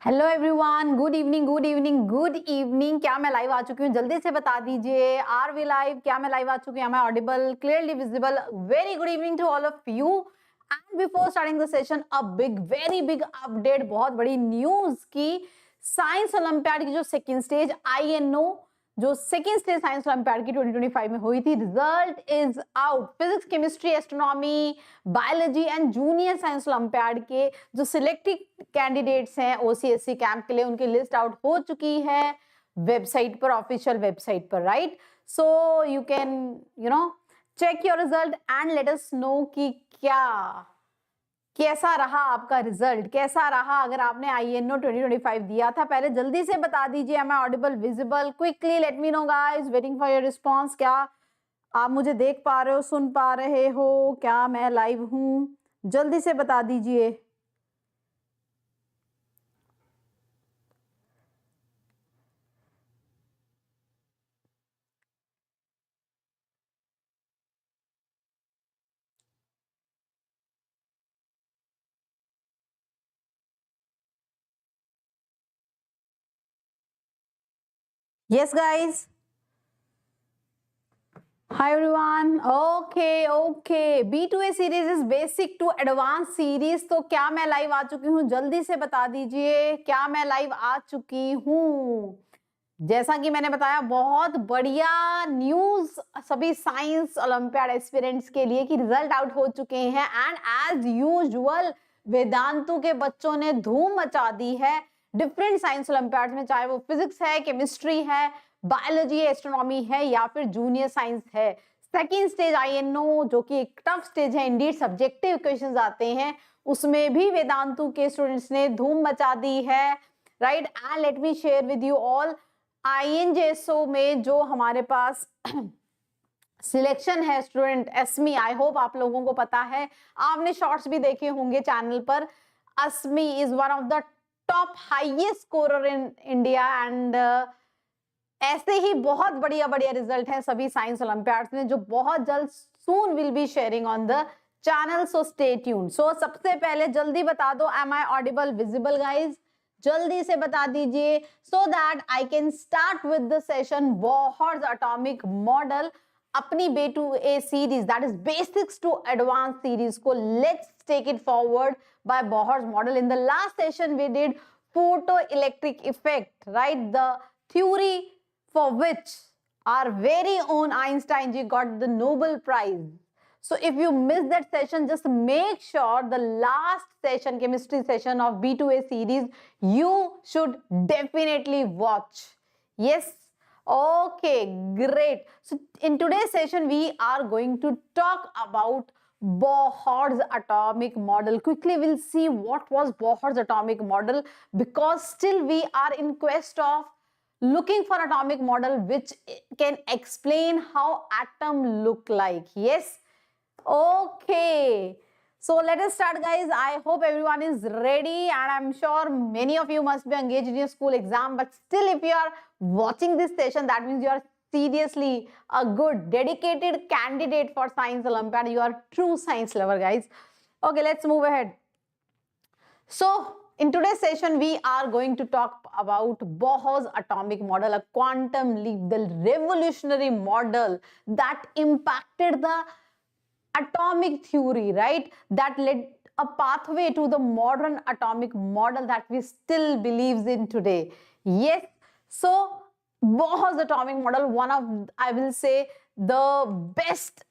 Hello everyone, good evening good evening good evening. क्या मैं live आ चुकी हूँ? जल्दी से बता दीजिए, आर वी लाइव? क्या मैं लाइव आ चुकी हूँ? Am I audible, clearly visible? Very good evening to all of you. And before starting the session, a big very big update, बहुत बड़ी न्यूज की साइंस ओलंपियाड की जो सेकेंड स्टेज INO, जो सेकेंड स्टेज साइंस ओलंपियाड की 2025 में हुई थी, result is out. Physics, chemistry, astronomy, biology and junior science olympiad के जो सिलेक्टेड कैंडिडेट्स हैं OCSC कैंप के लिए, उनकी लिस्ट आउट हो चुकी है वेबसाइट पर, ऑफिशियल वेबसाइट पर, right? So you can check your result and let us know कि कैसा रहा आपका रिजल्ट, कैसा रहा अगर आपने INO 2025 दिया था। पहले जल्दी से बता दीजिए, am I audible, visible? Quickly let me know guys, waiting for your response. क्या आप मुझे देख पा रहे हो, सुन पा रहे हो? क्या मैं लाइव हूँ? जल्दी से बता दीजिए। Yes, guys. Hi everyone. Okay. B2A series is basic to advanced series. तो क्या मैं लाइव आ चुकी हूँ? जल्दी से बता दीजिए, क्या मैं लाइव आ चुकी हूँ? जैसा कि मैंने बताया, बहुत बढ़िया न्यूज सभी साइंस ओलंपियाड एस्पिरेंट्स के लिए कि रिजल्ट आउट हो चुके हैं। एंड एज यूजुअल वेदांतु के बच्चों ने धूम मचा दी है डिफरेंट साइंस ओलंपियाड में, चाहे वो फिजिक्स है, केमिस्ट्री है, बायोलॉजी है, एस्ट्रोनॉमी है या फिर जूनियर साइंस है। सेकेंड स्टेज INO, जो कि एक टफ स्टेज है, इंडीड सब्जेक्टिव क्वेश्चंस आते हैं, उसमें भी वेदांतु के स्टूडेंट्स ने धूम मचा दी है, right? And let me share with you all, INJSO में जो हमारे पास सिलेक्शन है स्टूडेंट अस्मी, आई होप आप लोगों को पता है, आपने शॉर्ट्स भी देखे होंगे चैनल पर। Asmi is one of the top highest scorer in India and ऐसे ही बहुत बढ़िया रिजल्ट है सभी साइंस ओलंपियाड्स में, जो बहुत जल्द soon will be sharing on the channel, so stay tuned. So सबसे पहले जल्दी बता दो, am I audible, visible guys? जल्दी से बता दीजिए so that I can start with the session. Bohr's atomic model, अपनी B2A series, that is basics to advance series को let's take it forward by Bohr's model. In the last session we did photoelectric effect, right? The theory for which our very own Einstein ji got the Nobel Prize. So if you missed that session, just make sure the last session, chemistry session of B2A series, you should definitely watch. Yes? Okay, great. So in today's session, we are going to talk about Bohr's atomic model. Quickly, we'll see what was Bohr's atomic model, because still we are in quest of looking for atomic model which can explain how atom look like. Yes? Okay. So let us start, guys. I hope everyone is ready and I'm sure many of you must be engaged in your school exam, but still if you are watching this session, that means you are seriously a good dedicated candidate for Science Olympiad. You are true science lover, guys. Okay, let's move ahead. So in today's session, we are going to talk about Bohr's atomic model, a quantum leap, the revolutionary model that impacted the atomic theory, right? That led a pathway to the modern atomic model that we still believes in today. Yes, so Bohr's atomic model, one of, I will say, the best,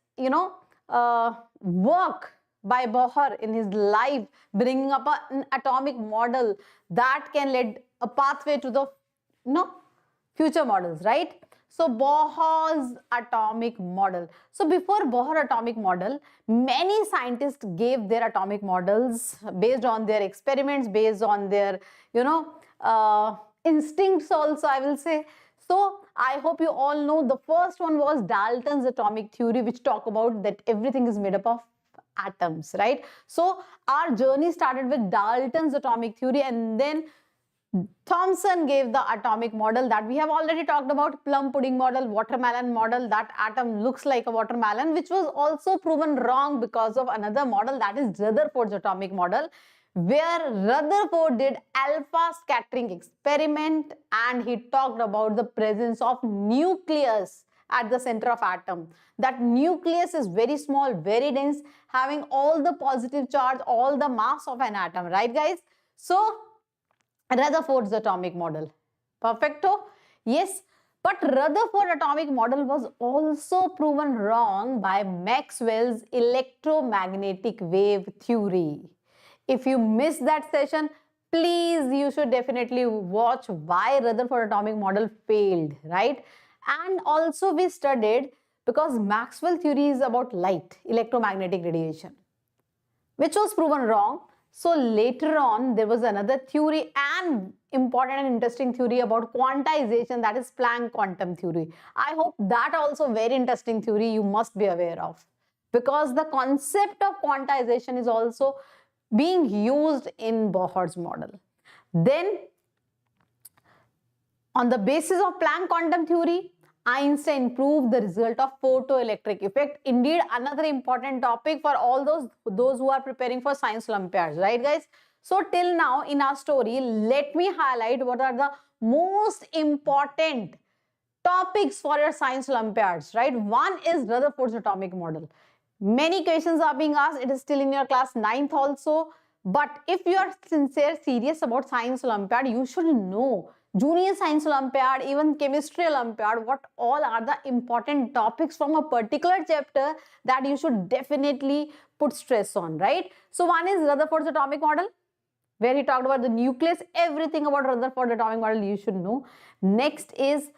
work by Bohr in his life, bringing up an atomic model that can lead a pathway to the future models, right? So Bohr's atomic model. So before Bohr atomic model, many scientists gave their atomic models based on their experiments, based on their instincts also, I will say. So I hope you all know the first one was Dalton's atomic theory, which talk about that everything is made up of atoms, right? So our journey started with Dalton's atomic theory, and then Thomson gave the atomic model that we have already talked about, plum pudding model, watermelon model, that atom looks like a watermelon, which was also proven wrong because of another model, that is Rutherford's atomic model, where Rutherford did alpha scattering experiment and he talked about the presence of nucleus at the center of atom. That nucleus is very small, very dense, having all the positive charge, all the mass of an atom, right guys? So Rutherford's atomic model. Perfecto? Yes. But Rutherford atomic model was also proven wrong by Maxwell's electromagnetic wave theory. If you missed that session, please, you should definitely watch why Rutherford atomic model failed, right? And also we studied because Maxwell theory is about light, electromagnetic radiation, which was proven wrong. So later on, there was another theory and important and interesting theory about quantization, that is Planck quantum theory. I hope that also very interesting theory you must be aware of, because the concept of quantization is also being used in Bohr's model. Then, on the basis of Planck quantum theory, Einstein proved the result of photoelectric effect. Indeed, another important topic for all those who are preparing for science Olympiads, right guys? So till now in our story, let me highlight what are the most important topics for your science Olympiads, right? One is Rutherford's atomic model. Many questions are being asked. It is still in your class 9th also. But if you are serious about science Olympiad, you should know Junior Science Olympiad, even Chemistry Olympiad, what all are the important topics from a particular chapter that you should definitely put stress on, right? So one is Rutherford's atomic model, where he talked about the nucleus, everything about Rutherford atomic model you should know. Next is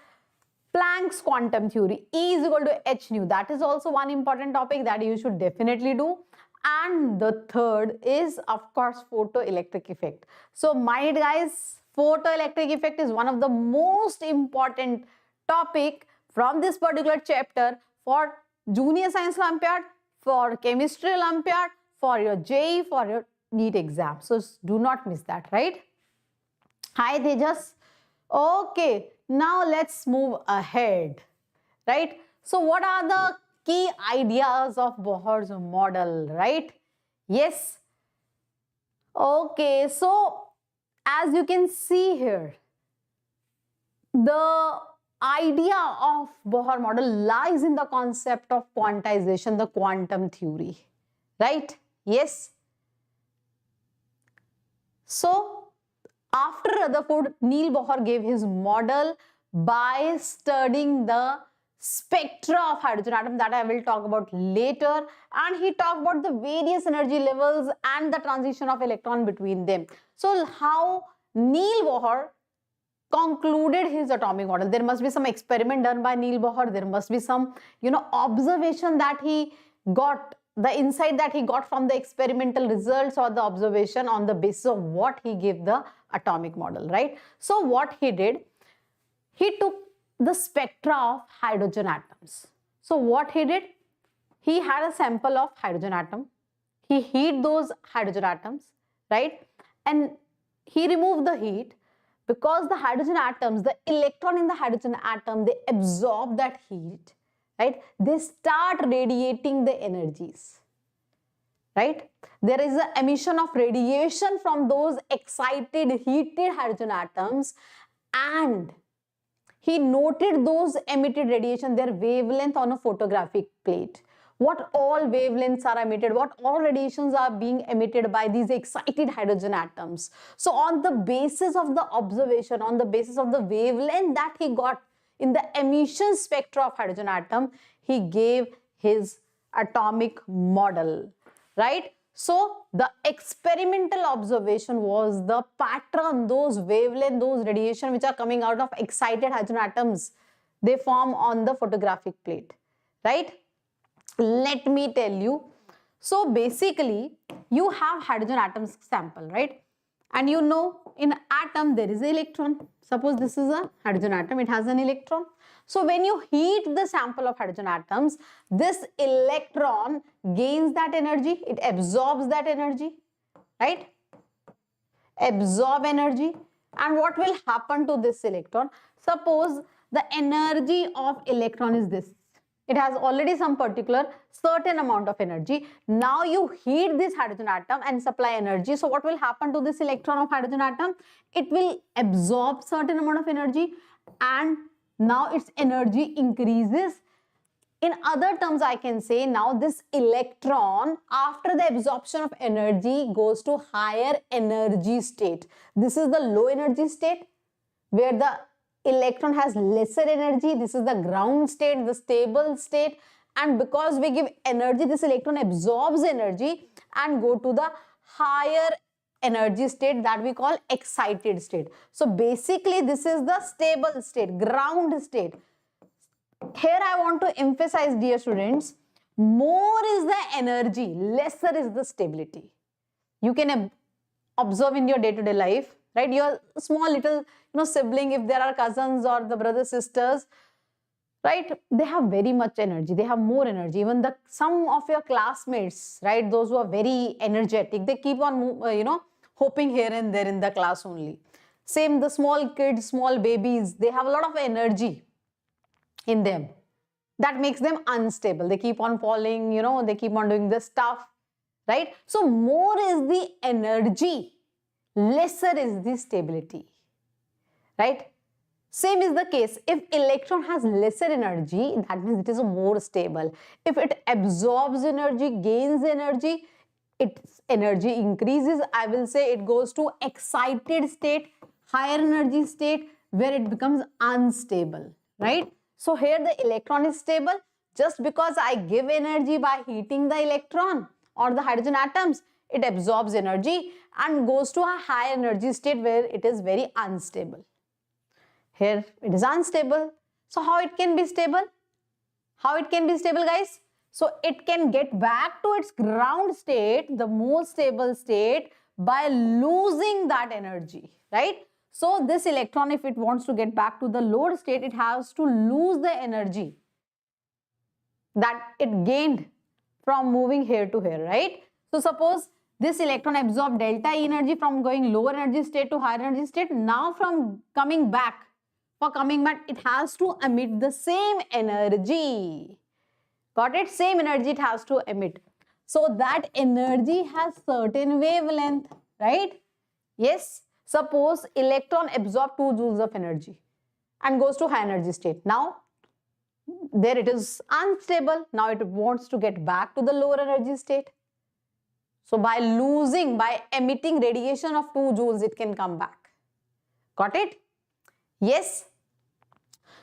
Planck's quantum theory, E is equal to h nu. That is also one important topic that you should definitely do. And the third is, of course, photoelectric effect. So mind guys, photoelectric effect is one of the most important topic from this particular chapter for Junior Science Olympiad, for Chemistry Olympiad, for your JEE, for your NEET exam. So do not miss that, right? Hi Tejas. Okay, now let's move ahead, right? So what are the key ideas of Bohr's model, right? Yes. Okay, so as you can see here, the idea of Bohr model lies in the concept of quantization, the quantum theory, right? Yes. So after Rutherford, Niels Bohr gave his model by studying the spectra of hydrogen atom that I will talk about later, and he talked about the various energy levels and the transition of electron between them. So how Niels Bohr concluded his atomic model. There must be some experiment done by Niels Bohr. There must be some, observation that he got, the insight that he got from the experimental results or the observation, on the basis of what he gave the atomic model, right? So what he did, he took the spectra of hydrogen atoms. So what he did, he had a sample of hydrogen atom. He heat those hydrogen atoms, right? And he removed the heat, because the hydrogen atoms, the electron in the hydrogen atom, they absorb that heat, right? They start radiating the energies, right? There is an emission of radiation from those excited, heated hydrogen atoms, and he noted those emitted radiation, their wavelength on a photographic plate. What all wavelengths are emitted, what all radiations are being emitted by these excited hydrogen atoms. So on the basis of the observation, on the basis of the wavelength that he got in the emission spectra of hydrogen atom, he gave his atomic model, right? So the experimental observation was the pattern, those wavelength, those radiation which are coming out of excited hydrogen atoms, they form on the photographic plate, right? Let me tell you. So basically, you have hydrogen atom sample, right? And you know, in atom there is an electron. Suppose this is a hydrogen atom, it has an electron. So when you heat the sample of hydrogen atoms, this electron gains that energy, it absorbs that energy, right? Absorb energy. And what will happen to this electron? Suppose the energy of electron is this, It has already some particular certain amount of energy. Now you heat this hydrogen atom and supply energy. So what will happen to this electron of hydrogen atom? It will absorb certain amount of energy and now its energy increases. In other terms, I can say now this electron, after the absorption of energy, goes to higher energy state. This is the low energy state where the electron has lesser energy. This is the ground state, the stable state. And because we give energy, this electron absorbs energy and go to the higher energy state that we call excited state. So basically, this is the stable state, ground state. Here I want to emphasize, dear students, more is the energy, lesser is the stability. You can observe in your day-to-day life, right? Your small little sibling, if there are cousins or the brothers, sisters, right? They have very much energy. They have more energy. Even some of your classmates, right? Those who are very energetic, they keep on, hopping here and there in the class only. Same the small kids, small babies, they have a lot of energy in them. That makes them unstable. They keep on falling, they keep on doing this stuff, right? So more is the energy, lesser is the stability, right? Same is the case. If electron has lesser energy, that means it is more stable. If it absorbs energy, gains energy, its energy increases. I will say it goes to excited state, higher energy state, where it becomes unstable, right? So here the electron is stable. Just because I give energy by heating the electron or the hydrogen atoms, it absorbs energy and goes to a high energy state where it is very unstable. Here it is unstable. So how it can be stable? How it can be stable, guys? So it can get back to its ground state, the most stable state, by losing that energy, right? So this electron, if it wants to get back to the lower state, it has to lose the energy that it gained from moving here to here, right? So suppose this electron absorbed delta E energy from going lower energy state to higher energy state. Now from coming back, it has to emit the same energy. Got it? Same energy it has to emit. So that energy has certain wavelength, right? Yes. Suppose electron absorbs 2 joules of energy and goes to high energy state. Now, there it is unstable. Now it wants to get back to the lower energy state. So by emitting radiation of 2 joules, it can come back. Got it? Yes.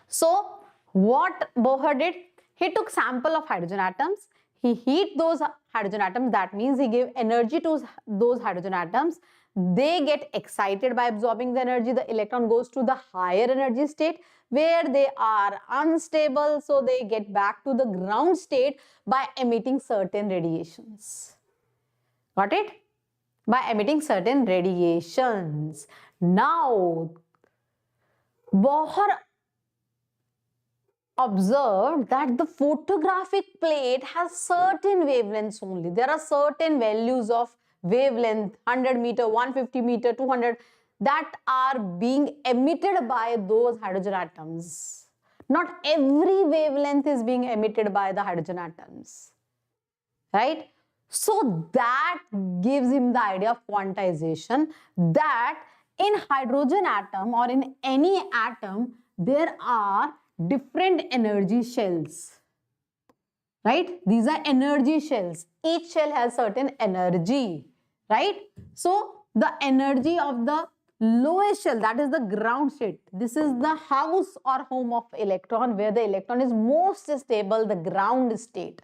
So what Bohr did? He took sample of hydrogen atoms. He heat those hydrogen atoms. That means he gave energy to those hydrogen atoms. They get excited by absorbing the energy. The electron goes to the higher energy state where they are unstable. So they get back to the ground state by emitting certain radiations. Got it? By emitting certain radiations. Now, Bohr observed that the photographic plate has certain wavelengths only. There are certain values of wavelength, 100 meter, 150 meter, 200, that are being emitted by those hydrogen atoms. Not every wavelength is being emitted by the hydrogen atoms, right? So that gives him the idea of quantization, that in hydrogen atom or in any atom, there are different energy shells, right? These are energy shells. Each shell has certain energy, right? So the energy of the lowest shell, that is the ground state. This is the house or home of electron, where the electron is most stable, the ground state,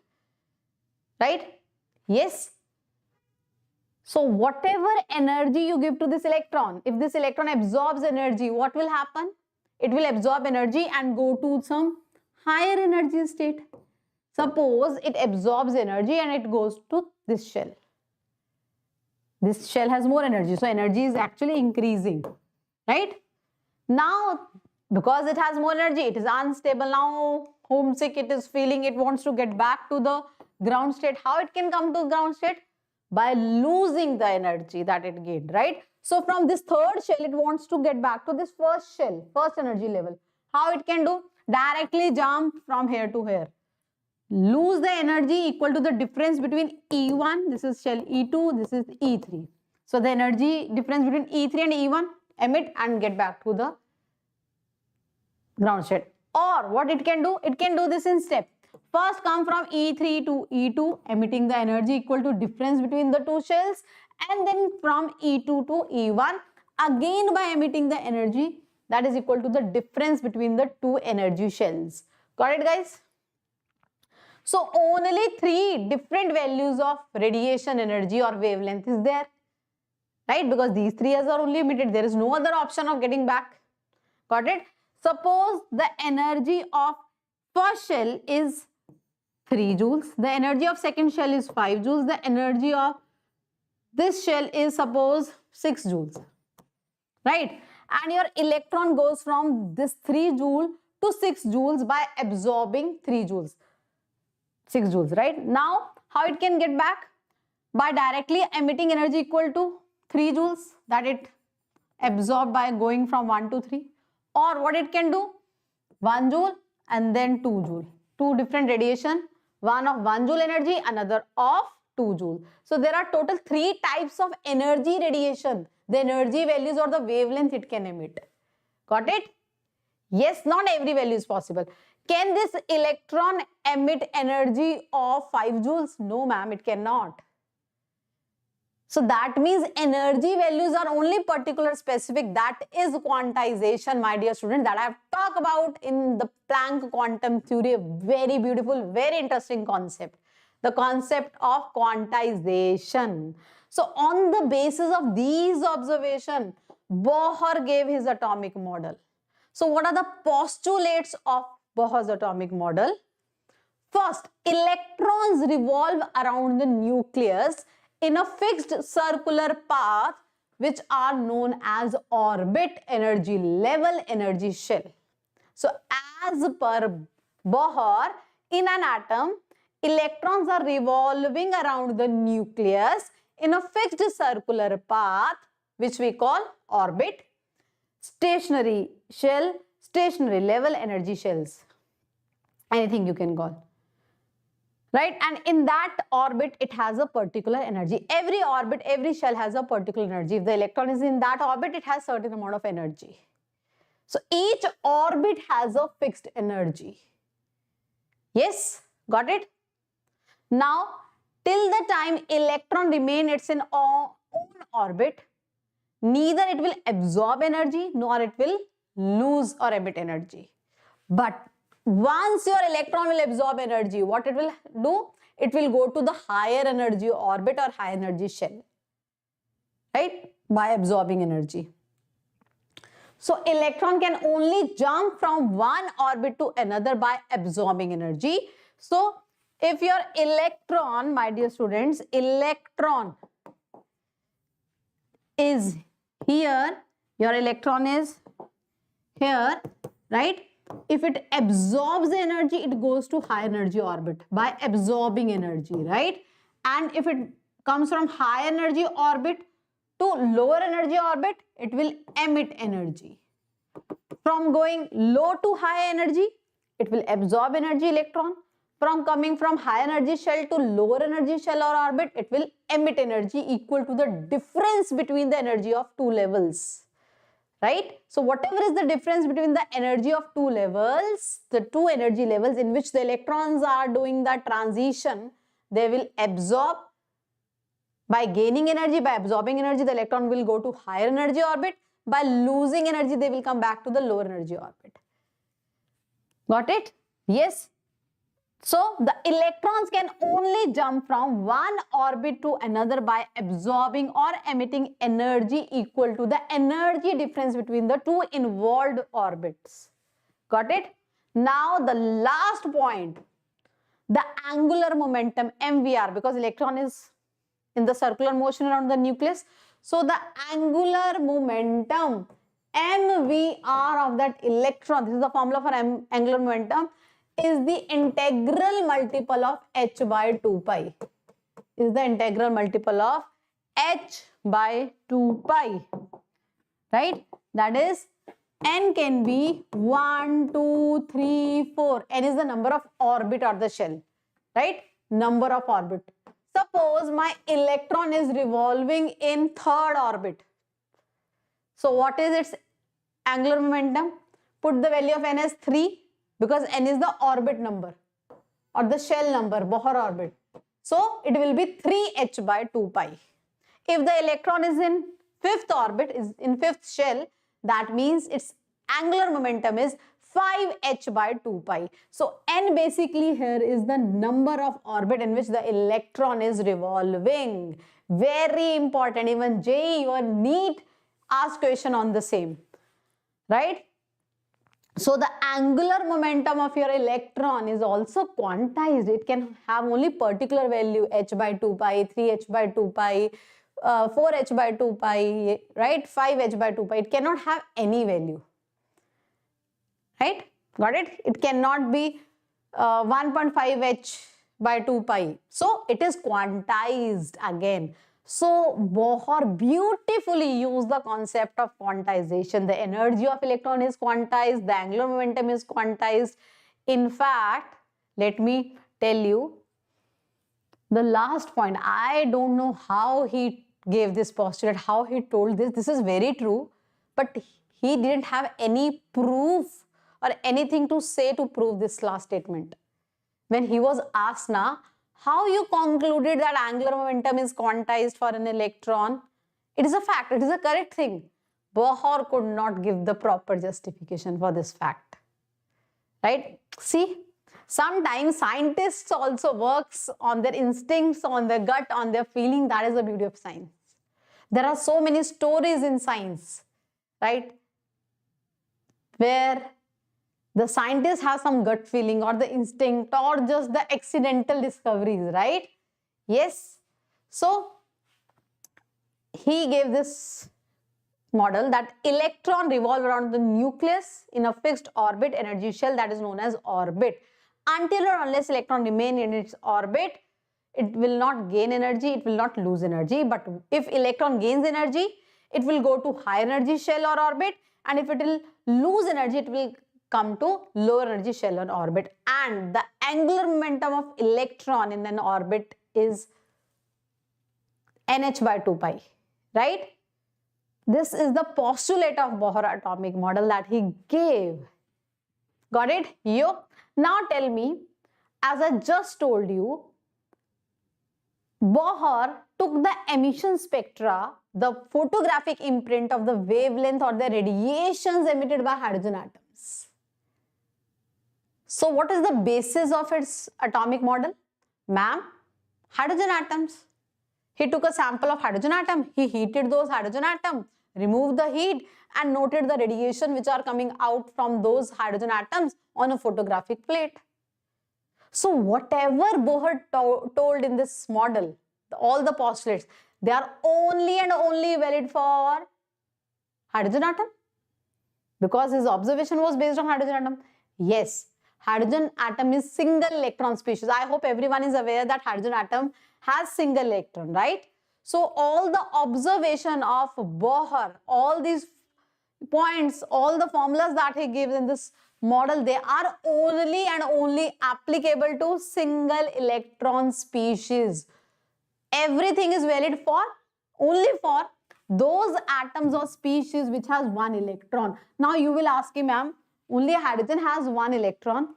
right? Yes. So whatever energy you give to this electron, if this electron absorbs energy, what will happen? It will absorb energy and go to some higher energy state. Suppose it absorbs energy and it goes to this shell. This shell has more energy, so energy is actually increasing, right? Now, because it has more energy, it is unstable. Now, homesick, it is feeling, it wants to get back to the ground state. How it can come to ground state? By losing the energy that it gained, right? So from this third shell, it wants to get back to this first shell, first energy level. How it can do? Directly jump from here to here. lose the energy equal to the difference between E1, this is shell E2, this is E3. So the energy difference between E3 and E1, emit and get back to the ground state. Or what it can do this in step. First come from E3 to E2, emitting the energy equal to difference between the two shells, and then from E2 to E1, again by emitting the energy that is equal to the difference between the two energy shells. Got it, guys? So only 3 different values of radiation energy or wavelength is there, right? Because these 3 are only emitted. There is no other option of getting back. Got it? Suppose the energy of first shell is 3 joules. The energy of second shell is 5 joules. The energy of this shell is suppose 6 joules, right? And your electron goes from this 3 joule to 6 joules by absorbing 3 joules. 6 joules, right? Now, how it can get back? By directly emitting energy equal to 3 joules that it absorbed by going from 1 to 3. Or what it can do? 1 joule and then 2 joule. 2 different radiation, one of 1 joule energy, another of 2 joule. So there are total 3 types of energy radiation. The energy values or the wavelength it can emit. Got it? Yes, not every value is possible. Can this electron emit energy of 5 joules? No, ma'am, it cannot. So that means energy values are only particular specific. That is quantization, my dear student, that I have talked about in the Planck quantum theory. A very beautiful, very interesting concept. The concept of quantization. So on the basis of these observations, Bohr gave his atomic model. So what are the postulates of Bohr's atomic model? First, electrons revolve around the nucleus in a fixed circular path which are known as orbit energy level energy shell. So as per Bohr, in an atom, electrons are revolving around the nucleus in a fixed circular path which we call orbit, stationary shell, stationary level energy shells, anything you can call, right? And in that orbit it has a particular energy. Every orbit, every shell has a particular energy. If the electron is in that orbit, it has certain amount of energy. So each orbit has a fixed energy. Yes, got it? Now till the time electron remain its in own orbit, neither it will absorb energy nor it will lose or emit energy. But once your electron will absorb energy, what it will do? It will go to the higher energy orbit or high energy shell, right? By absorbing energy. So electron can only jump from one orbit to another by absorbing energy. So if your electron, my dear students, electron is here, your electron is here, right? If it absorbs the energy, it goes to high energy orbit by absorbing energy, right? And if it comes from high energy orbit to lower energy orbit, it will emit energy. From going low to high energy, it will absorb energy electron. From coming from high energy shell to lower energy shell or orbit, it will emit energy equal to the difference between the energy of two levels, right? So whatever is the difference between the energy of two levels, the two energy levels in which the electrons are doing that transition, they will absorb. By gaining energy, by absorbing energy, the electron will go to higher energy orbit. By losing energy, they will come back to the lower energy orbit. Got it? Yes. So the electrons can only jump from one orbit to another by absorbing or emitting energy equal to the energy difference between the two involved orbits. Got it? Now the last point, the angular momentum MVR, because electron is in the circular motion around the nucleus. So the angular momentum MVR of that electron, this is the formula for angular momentum, is the integral multiple of h by 2 pi. Is the integral multiple of h by 2 pi. Right? That is, n can be 1, 2, 3, 4. N is the number of orbit or the shell. right? Number of orbit. Suppose my electron is revolving in third orbit. So what is its angular momentum? Put the value of n as 3 because n is the orbit number or the shell number, Bohr orbit. So it will be 3h by 2 pi. If the electron is in fifth orbit, is in fifth shell, that means its angular momentum is 5h by 2 pi. So n basically here is the number of orbit in which the electron is revolving. Very important. Even JEE or NEET ask question on the same, right? So the angular momentum of your electron is also quantized. It can have only particular value, h by 2 pi, 3h by 2 pi, 4h by 2 pi, right? 5h by 2 pi. It cannot have any value, right? Got it? It cannot be 1.5h by 2 pi. So it is quantized again. So Bohr beautifully used the concept of quantization. The energy of electron is quantized, the angular momentum is quantized. In fact, let me tell you the last point. I don't know how he gave this postulate, how he told this. This is very true, but he didn't have any proof or anything to say to prove this last statement. When he was asked now, how you concluded that angular momentum is quantized for an electron? It is a fact, it is a correct thing. Bohr could not give the proper justification for this fact, right? See, sometimes scientists also works on their instincts, on their gut, on their feeling. That is the beauty of science. There are so many stories in science, right, where the scientist has some gut feeling or the instinct or just the accidental discoveries, right? Yes. So he gave this model that electron revolve around the nucleus in a fixed orbit energy shell that is known as orbit. Until or unless electron remain in its orbit, it will not gain energy, it will not lose energy. But if electron gains energy, it will go to high energy shell or orbit, and if it will lose energy, it will come to lower energy shell or orbit. And the angular momentum of electron in an orbit is nh by 2 pi, right? This is the postulate of Bohr atomic model that he gave. Got it? Yo. Now tell me, as I just told you, Bohr took the emission spectra, the photographic imprint of the wavelength or the radiations emitted by hydrogen atoms. So what is the basis of its atomic model? Ma'am, hydrogen atoms. He took a sample of hydrogen atom, he heated those hydrogen atoms, removed the heat and noted the radiation which are coming out from those hydrogen atoms on a photographic plate. So whatever Bohr told in this model, all the postulates, they are only and only valid for hydrogen atom because his observation was based on hydrogen atom. Yes, hydrogen atom is single electron species. I hope everyone is aware that hydrogen atom has single electron, right? So all the observation of Bohr, all these points, all the formulas that he gives in this model, they are only and only applicable to single electron species. Everything is valid for only for those atoms or species which has one electron. Now you will ask me, ma'am, only hydrogen has one electron.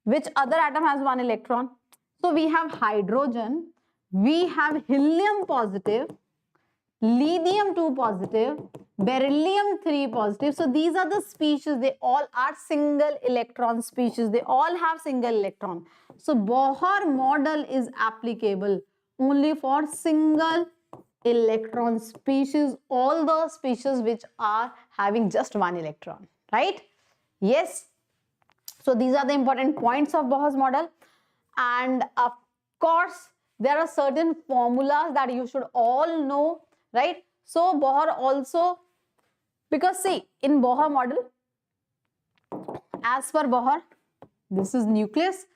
Which other atom has one electron? So we have hydrogen, we have helium positive, lithium 2 positive, beryllium 3 positive. So these are the species, they all are single electron species. They all have single electron. So Bohr model is applicable only for single electron species, all the species which are having just one electron, right? Yes. So these are the important points of Bohr's model. And of course, there are certain formulas that you should all know, right? So Bohr also, because see, in Bohr model, as per Bohr, this is nucleus,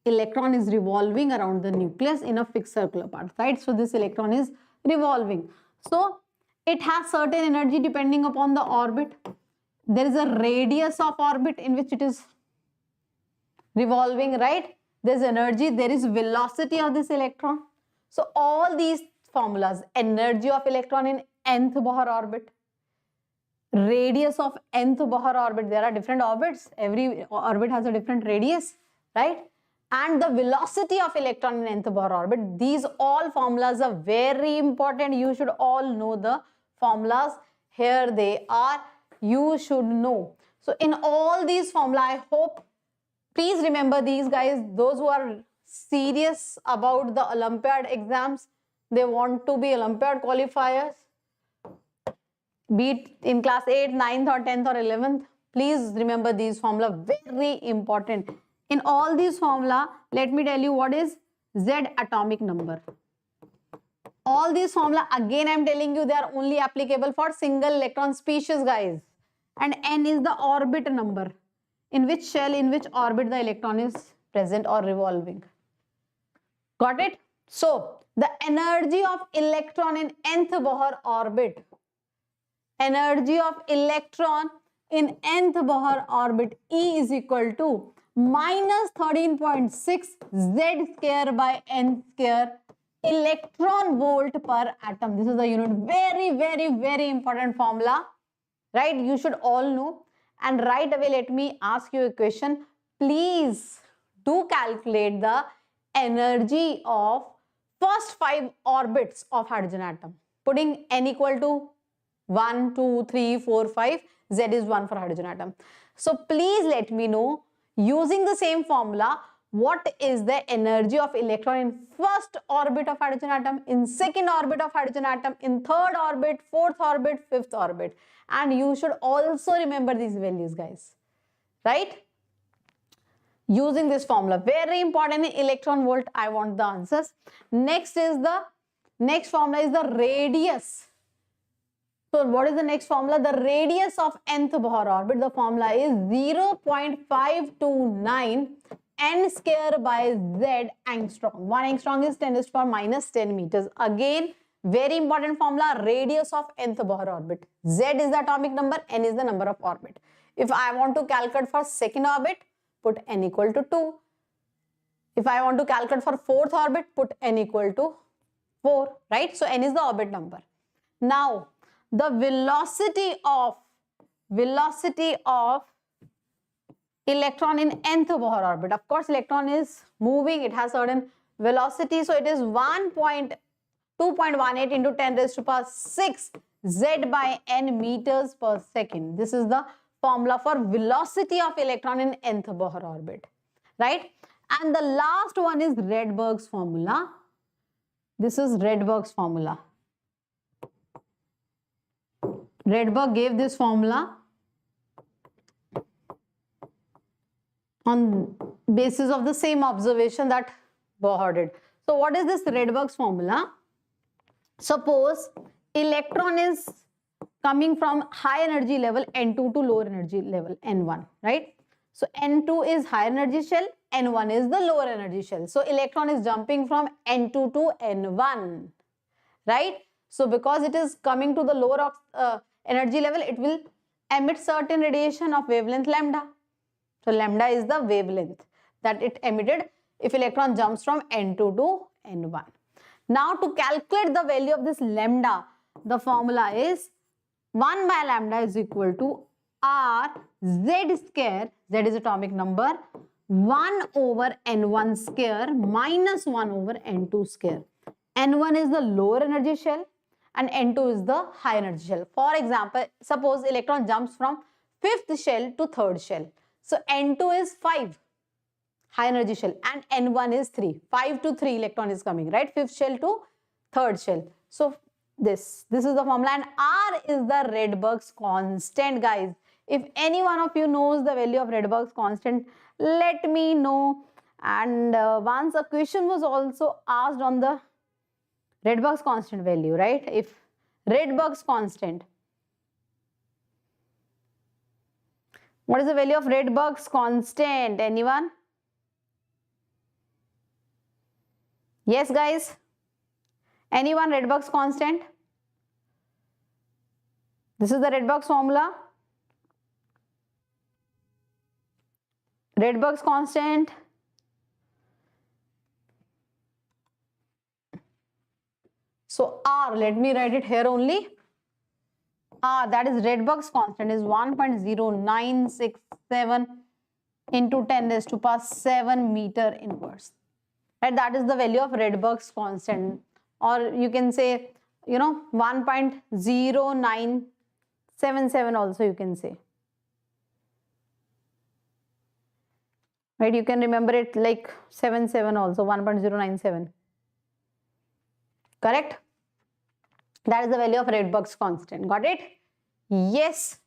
electron is revolving around the nucleus in a fixed circular path, right? So this electron is revolving. So it has certain energy depending upon the orbit. There is a radius of orbit in which it is revolving, right? there's energy, there is velocity of this electron. So all these formulas, energy of electron in nth Bohr orbit, radius of nth Bohr orbit, there are different orbits, every orbit has a different radius, right? And the velocity of electron in nth Bohr orbit, these all formulas are very important. You should all know the formulas. Here they are, you should know. So in all these formulas, I hope, please remember these guys, those who are serious about the Olympiad exams, they want to be Olympiad qualifiers, be it in class 8th, 9th or 10th or 11th, please remember these formula, very important. In all these formula, let me tell you what is Z atomic number. All these formula, again I am telling you, they are only applicable for single electron species, guys. And N is the orbit number, in which shell, in which orbit the electron is present or revolving. Got it? So, the energy of electron in nth Bohr orbit, energy of electron in nth Bohr orbit, E is equal to minus 13.6 Z square by N square electron volt per atom. This is the unit. Very, very, very important formula, right? You should all know. And right away, let me ask you a question. Please do calculate the energy of first 5 orbits of hydrogen atom. Putting N equal to 1, 2, 3, 4, 5. Z is 1 for hydrogen atom. So please let me know, using the same formula, what is the energy of electron in first orbit of hydrogen atom, in second orbit of hydrogen atom, in third orbit, fourth orbit, fifth orbit. And you should also remember these values, guys, right? Using this formula, very important. In electron volt, I want the answers. Next formula is the radius. So what is the next formula? The radius of nth Bohr orbit, the formula is 0.529 N square by Z angstrom. 1 angstrom is 10 to the power minus 10 meters. Again, very important formula, radius of nth Bohr orbit. Z is the atomic number, N is the number of orbit. If I want to calculate for second orbit, put N equal to 2. If I want to calculate for fourth orbit, put N equal to 4, right? So N is the orbit number. Now, the velocity of electron in nth Bohr orbit. Of course, electron is moving, it has certain velocity, so it is 2.18 into 10 raised to power 6 Z by N meters per second. This is the formula for velocity of electron in nth Bohr orbit, right? And the last one is Rydberg's formula. This is Rydberg's formula. Rydberg gave this formula on basis of the same observation that Bohr did. So what is this Rydberg's formula? Suppose electron is coming from high energy level N2 to lower energy level N1, right? So N2 is high energy shell, N1 is the lower energy shell. So electron is jumping from N2 to N1, right? So because it is coming to the lower energy level, it will emit certain radiation of wavelength lambda. So lambda is the wavelength that it emitted if electron jumps from N2 to N1. Now to calculate the value of this lambda, the formula is 1 by lambda is equal to R Z square, Z is atomic number, 1 over N1 square minus 1 over N2 square. N1 is the lower energy shell and N2 is the high energy shell. For example, suppose electron jumps from 5th shell to 3rd shell. So N2 is 5, high energy shell, and N1 is 3. 5 to 3 electron is coming, right? 5th shell to 3rd shell. So this is the formula, and R is the Rydberg's constant, guys. If any one of you knows the value of Rydberg's constant, let me know. And once a question was also asked on the Rydberg's constant value, right? If Rydberg's constant, what is the value of Rydberg's constant? Anyone? Yes, guys? Anyone? Rydberg's constant? This is the Rydberg's formula. Rydberg's constant. So R, let me write it here only. R, that is Rydberg's constant, is 1.0967 into 10 raised to power 7 meter inverse. Right, that is the value of Rydberg's constant, or you can say, 1.0977 also you can say. Right, you can remember it like 77 also, 1.097. Correct? That is the value of Rydberg's constant. Got it? Yes.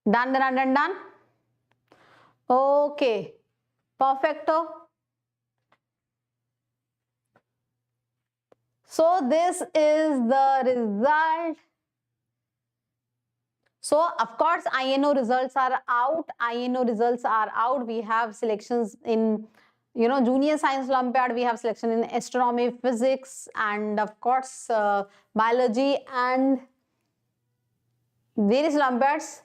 Done, done, done, done. Okay. Perfecto. So this is the result. So of course INO results are out. INO results are out. We have selections in Junior Science Olympiad. We have selection in astronomy, physics, and of course biology and various Olympiads.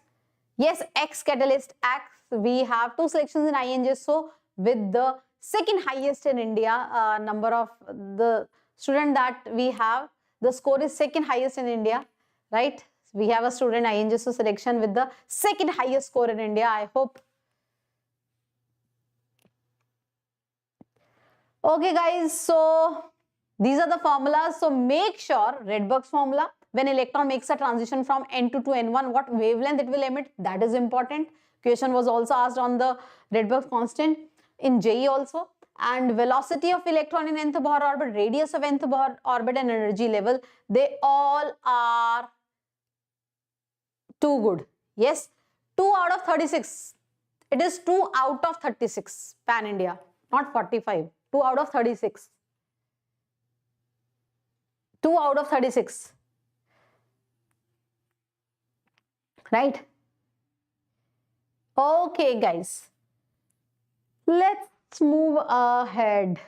Yes, X Catalyst X. We have 2 selections in INJS. So with the second highest in India, number of the student that we have, the score is second highest in India, right? We have a student INJS selection with the second highest score in India. I hope. Okay guys, so these are the formulas. So make sure Rydberg's formula, when electron makes a transition from N2 to N1, what wavelength it will emit, that is important. Question was also asked on the Rydberg's constant in JEE also. And velocity of electron in nth Bohr orbit, radius of nth Bohr orbit, and energy level, they all are too good. Yes, 2 out of 36. It is 2 out of 36 pan India, not 45. 2 out of 36. 2 out of 36. Right? Okay, guys. Let's move ahead.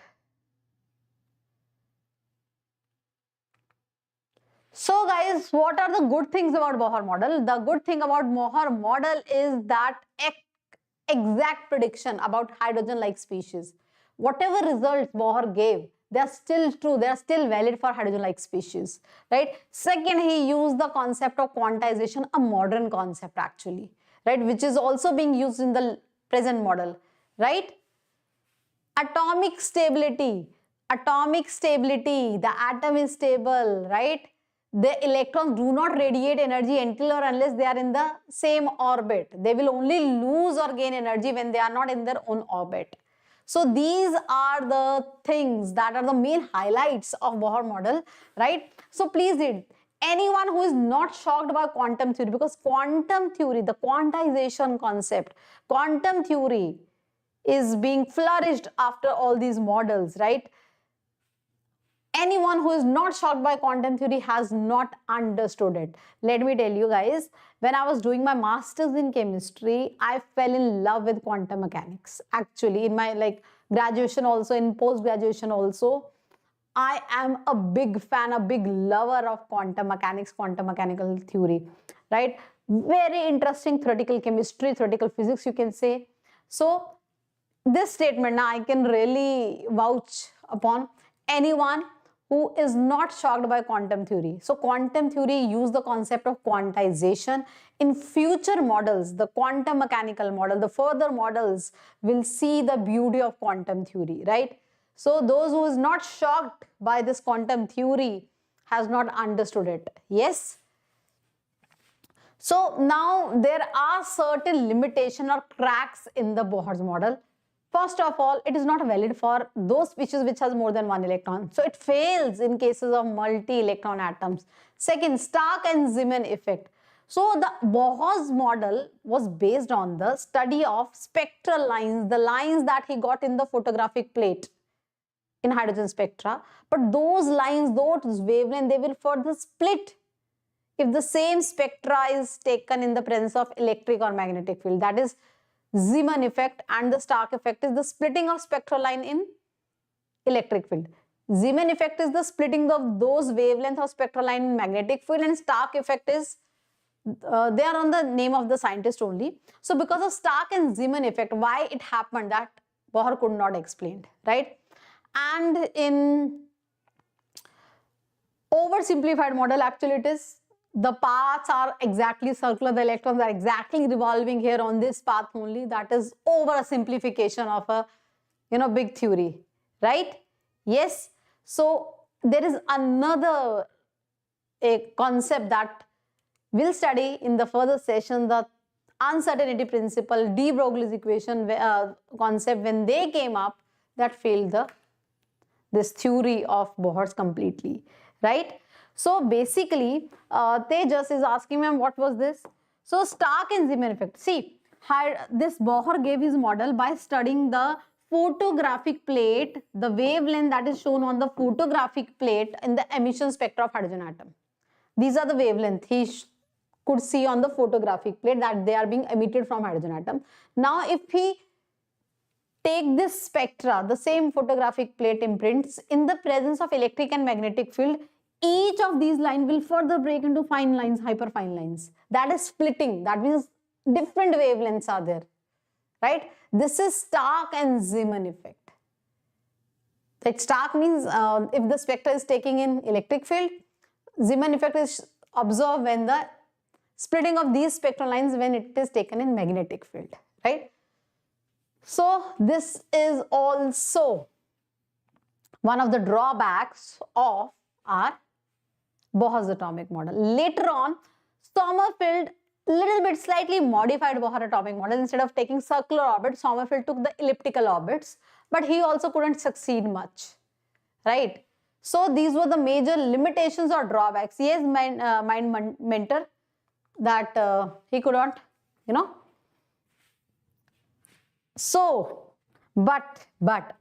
So guys, what are the good things about Bohr model? The good thing about Bohr model is that exact prediction about hydrogen-like species. Whatever results Bohr gave, they are still true, they are still valid for hydrogen-like species, right? Second, he used the concept of quantization, a modern concept actually, right? Which is also being used in the present model, right? Atomic stability, the atom is stable, right? The electrons do not radiate energy until or unless they are in the same orbit. They will only lose or gain energy when they are not in their own orbit. So these are the things that are the main highlights of Bohr model, right? So please read. Anyone who is not shocked by quantum theory, because quantum theory, the quantization concept, quantum theory is being flourished after all these models, right? Anyone who is not shocked by quantum theory has not understood it. Let me tell you guys, when I was doing my master's in chemistry, I fell in love with quantum mechanics. Actually, in my graduation also, in post-graduation also, I am a big fan, a big lover of quantum mechanics, quantum mechanical theory, right? Very interesting theoretical chemistry, theoretical physics, you can say. So this statement now I can really vouch upon. Anyone who is not shocked by quantum theory. So quantum theory use the concept of quantization. In future models, the quantum mechanical model, the further models will see the beauty of quantum theory, right? So those who is not shocked by this quantum theory has not understood it. Yes? So now there are certain limitations or cracks in the Bohr's model. First of all, it is not valid for those species which has more than one electron. So it fails in cases of multi-electron atoms. Second, Stark and Zeeman effect. So the Bohr's model was based on the study of spectral lines, the lines that he got in the photographic plate in hydrogen spectra. But those lines, those wavelengths, they will further split if the same spectra is taken in the presence of electric or magnetic field. That is Zeeman effect, and the Stark effect is the splitting of spectral line in electric field. Zeeman effect is the splitting of those wavelengths of spectral line in magnetic field, and Stark effect is, they are on the name of the scientist only. So because of Stark and Zeeman effect, why it happened that Bohr could not explain, right? And in oversimplified model, actually it is the paths are exactly circular, the electrons are exactly revolving here on this path only. That is over a simplification of a big theory, right? Yes. So there is another a concept that we'll study in the further session, the uncertainty principle, de Broglie's equation concept. When they came up, that failed this theory of Bohr's completely, right? So basically, Tejas is asking me, what was this? So Stark and Zeeman effect. See, this Bohr gave his model by studying the photographic plate, the wavelength that is shown on the photographic plate in the emission spectra of hydrogen atom. These are the wavelength he could see on the photographic plate, that they are being emitted from hydrogen atom. Now, if he take this spectra, the same photographic plate imprints, in the presence of electric and magnetic field, each of these lines will further break into fine lines, hyperfine lines. That is splitting. That means different wavelengths are there, right? This is Stark and Zeeman effect. That Stark means if the spectra is taking in electric field, Zeeman effect is observed when the splitting of these spectral lines when it is taken in magnetic field, right? So this is also one of the drawbacks of our Bohr's atomic model. Later on, Sommerfeld little bit slightly modified Bohr atomic model. Instead of taking circular orbits, Sommerfeld took the elliptical orbits, but he also couldn't succeed much, right? So these were the major limitations or drawbacks. He has mind mentor that he could not, So, but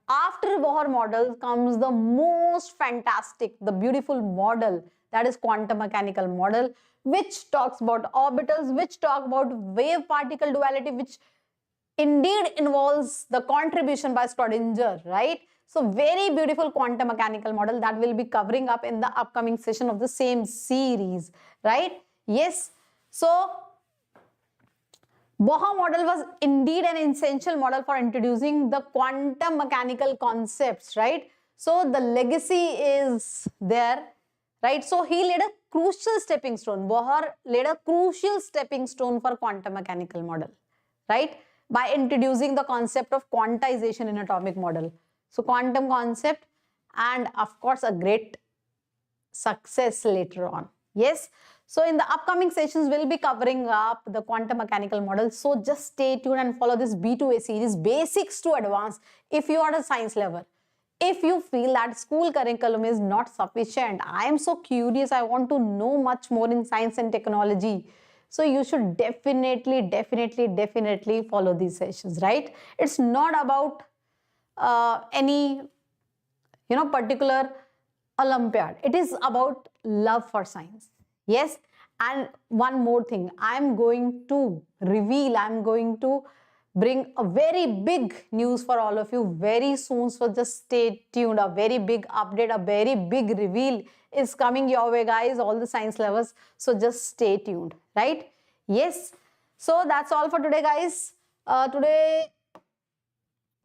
after Bohr model comes the most fantastic, the beautiful model, that is quantum mechanical model, which talks about orbitals, which talk about wave particle duality, which indeed involves the contribution by Schrodinger, right? So very beautiful quantum mechanical model that will be covering up in the upcoming session of the same series, right? Yes. So Bohr model was indeed an essential model for introducing the quantum mechanical concepts, right? So the legacy is there, right? So he laid a crucial stepping stone. Bohr laid a crucial stepping stone for quantum mechanical model, right? By introducing the concept of quantization in atomic model. So quantum concept, and of course a great success later on. Yes. So in the upcoming sessions, we'll be covering up the quantum mechanical model. So just stay tuned and follow this B2A series, basics to advanced. If you are a science lover, if you feel that school curriculum is not sufficient, I am so curious, I want to know much more in science and technology. So you should definitely follow these sessions, right? It's not about any, particular Olympiad. It is about love for science. Yes. And one more thing, I'm going to bring a very big news for all of you very soon. So just stay tuned. A very big update, a very big reveal is coming your way, guys, all the science lovers. So just stay tuned, right? Yes. So that's all for today, guys. Today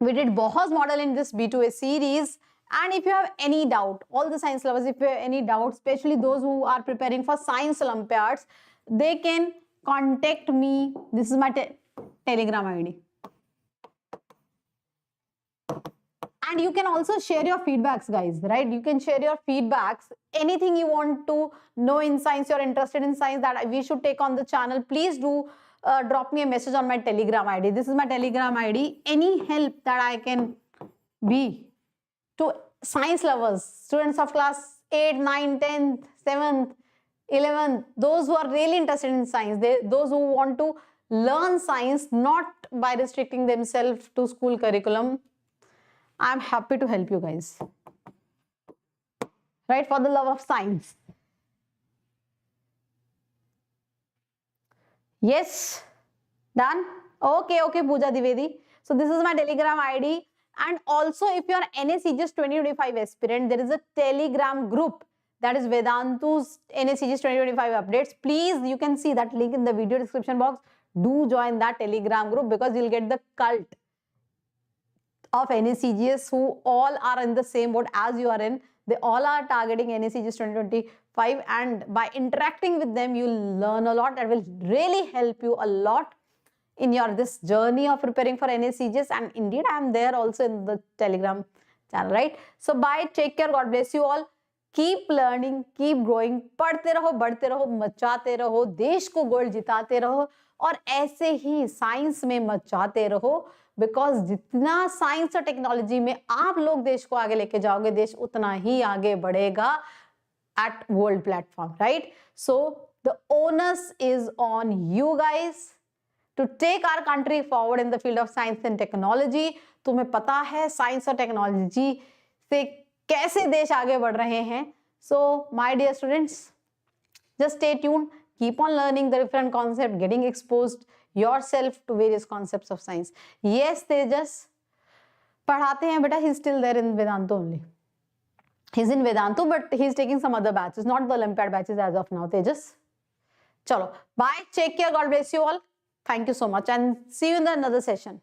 we did Bohr's model in this B2A series. And if you have any doubt, all the science lovers, if you have any doubt, especially those who are preparing for science Olympiads, they can contact me. This is my Telegram ID. And you can also share your feedbacks, guys, right? You can share your feedbacks. Anything you want to know in science, you're interested in science that we should take on the channel, please do drop me a message on my Telegram ID. This is my Telegram ID. Any help that I can be to science lovers, students of class 8, 9, 10th, 7th, 11th, those who are really interested in science, those who want to learn science not by restricting themselves to school curriculum, I'm happy to help you guys, right? For the love of science. Yes, done? Okay, Pooja Divedi. So this is my Telegram ID. And also, if you are NSEJS 2025 aspirant, there is a Telegram group, that is Vedantu's NSEJS 2025 updates. Please, you can see that link in the video description box. Do join that Telegram group because you'll get the cult of NSEJS who all are in the same boat as you are in. They all are targeting NSEJS 2025, and by interacting with them, you'll learn a lot. That will really help you a lot in your this journey of preparing for NSEJS. And indeed, I am there also in the Telegram channel, right? So bye, take care, God bless you all. Keep learning, keep growing. पढ़ते रहो, बढ़ते रहो, मचाते रहो, देश को gold जिताते रहो, और ऐसे ही साइंस में मचाते रहो, बिकॉज जितना साइंस और टेक्नोलॉजी में आप लोग देश को आगे लेके जाओगे, देश उतना ही आगे बढ़ेगा at world platform, right? So the onus is on you guys to take our country forward in the field of science and technology. तुम्हें पता है साइंस और टेक्नोलॉजी से कैसे देश आगे बढ़ रहे हैं. So my dear students, just stay tuned, keep on learning the different concepts, getting exposed yourself to various concepts of science. Yes, Tejas पढ़ाते हैं बेटा, he's still there in Vedantu only. He's in Vedantu, but he's taking some other batches, not the Olympiad batches as of now. Tejas, chalo, bye, take care, God bless you all. Thank you so much, and see you in the another session.